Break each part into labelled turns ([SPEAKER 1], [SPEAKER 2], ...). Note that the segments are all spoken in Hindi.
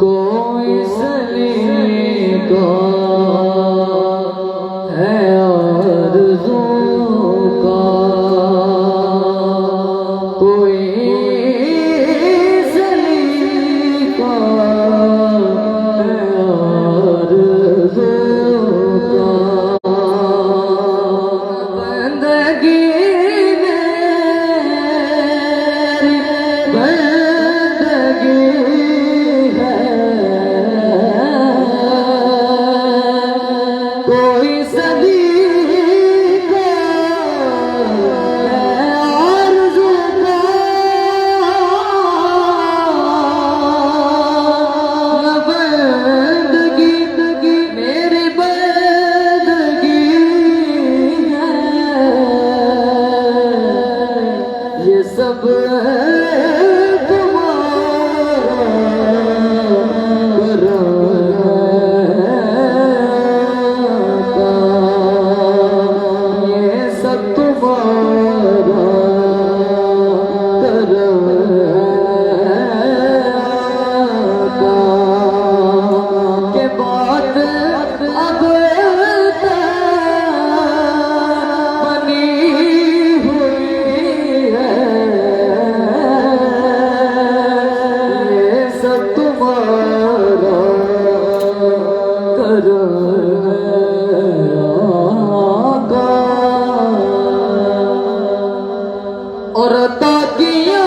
[SPEAKER 1] कोई सलीका है आरज़ू का, कोई सलीका है आरज़ू का। बंदगी कोई सदी का है आरज़ू का, बंदगी मेरी बंदगी है, ये सब और ताकिया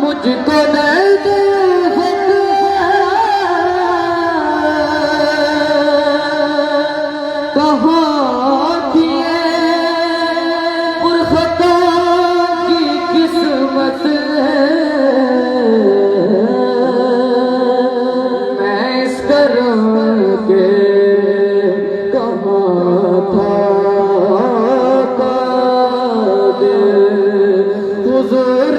[SPEAKER 1] मुझको दर्द कहाँ किए पुरखता की किस्मत है, मैं इस करम के कहाँ था हुज़ूर